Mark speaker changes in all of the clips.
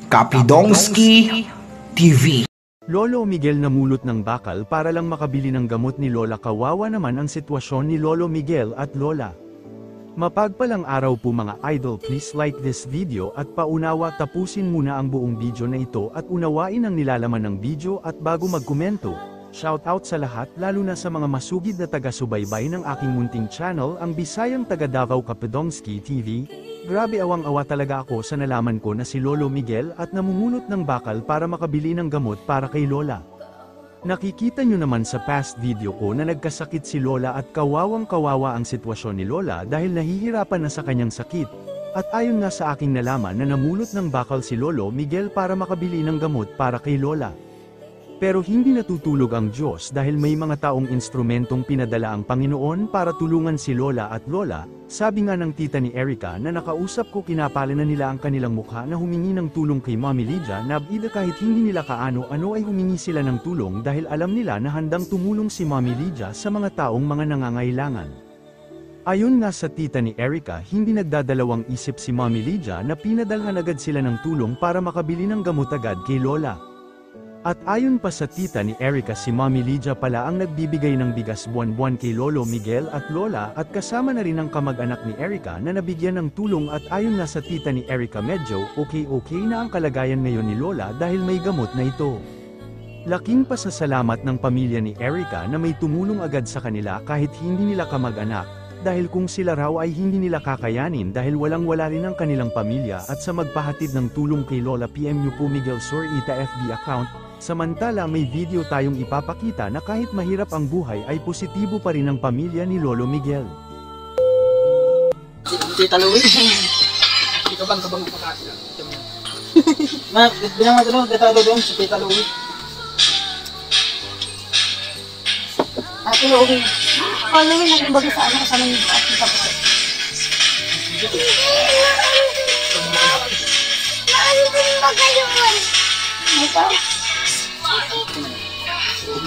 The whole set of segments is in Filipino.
Speaker 1: Kapidongski TV.
Speaker 2: Lolo Miguel namulot ng bakal para lang makabili ng gamot ni Lola. Kawawa naman ang sitwasyon ni Lolo Miguel at Lola. Mapagpalang araw po mga idol, please like this video at paunawa tapusin muna ang buong video na ito at unawain ang nilalaman ng video at bago magkomento. Shout out sa lahat lalo na sa mga masugid na taga-subaybay ng aking munting channel ang Bisayang taga Davao Kapidongski TV. Grabe awang-awa talaga ako sa nalaman ko na si Lolo Miguel at namumulot ng bakal para makabili ng gamot para kay Lola. Nakikita nyo naman sa past video ko na nagkasakit si Lola at kawawang-kawawa ang sitwasyon ni Lola dahil nahihirapan na sa kanyang sakit. At ayon nga sa aking nalaman na namulot ng bakal si Lolo Miguel para makabili ng gamot para kay Lola. Pero hindi natutulog ang Diyos dahil may mga taong instrumentong pinadala ang Panginoon para tulungan si Lola at Lola. Sabi nga ng tita ni Erica na nakausap ko, kinapala na nila ang kanilang mukha na humingi ng tulong kay Mommy Lydia na bida kahit hindi nila kaano-ano ay humingi sila ng tulong dahil alam nila na handang tumulong si Mommy Lydia sa mga taong mga nangangailangan. Ayon nga sa tita ni Erica, hindi nagdadalawang isip si Mommy Lydia na pinadalhan agad sila ng tulong para makabili ng gamot agad kay Lola. At ayon pa sa tita ni Erica, si Mommy Lydia pala ang nagbibigay ng bigas buwan-buwan kay Lolo Miguel at Lola at kasama na rin ang kamag-anak ni Erica na nabigyan ng tulong at ayon nga sa tita ni Erica medyo okay na ang kalagayan ngayon ni Lola dahil may gamot na ito. Laking pasasalamat ng pamilya ni Erica na may tumulong agad sa kanila kahit hindi nila kamag-anak, dahil kung sila raw ay hindi nila kakayanin dahil walang-wala rin ang kanilang pamilya at sa magpahatid ng tulong kay Lola PM nyo po Miguel Surita FB account. Samantala may video tayong ipapakita na kahit mahirap ang buhay ay positibo pa rin ang pamilya ni Lolo Miguel.
Speaker 3: Tita Louie? Ikaw bang pakasya? Bilang mo doon, detado doon si Tita Louie.
Speaker 4: Ate Louie. Oh, Louie, nagbaga sa ano kasama niyo at kita po. Ano ba yung magayuan? Ito?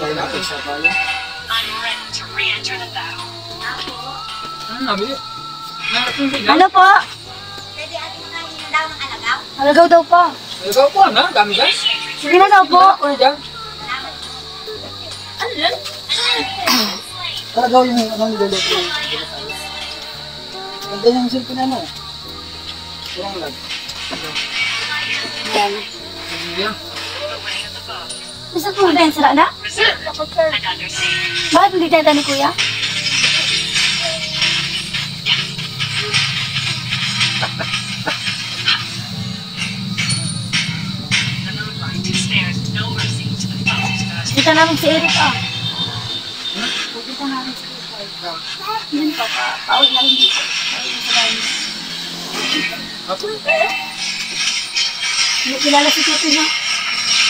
Speaker 3: I'm ready to re-enter the battle.
Speaker 4: Ano po?
Speaker 5: Pwede ating kainin daw ng alagaw?
Speaker 4: Alagaw daw po.
Speaker 3: Alagaw po, ano? Dami guys.
Speaker 4: Sige na daw po.
Speaker 3: Ano dyan? Ano dyan? Alagaw yung niluluto. Ganda yung silpin ano? Kurang lang.
Speaker 4: Yan.
Speaker 3: Yan.
Speaker 4: Bisa po ba yung sila na? Bakit hindi tayo ni Kuya? Kita namin si Eric Kita namin si Eric. Hindi pa pa. Paawag na rin dito. Hindi kilala si Tuti na.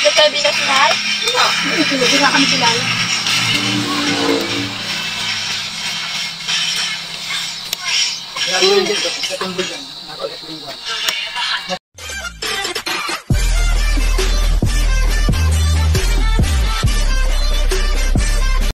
Speaker 4: Hindi tayo binasinahal? Hindi na kami kilala.
Speaker 3: Lalo yun dito. Katong bulan. Nakulit lingwan.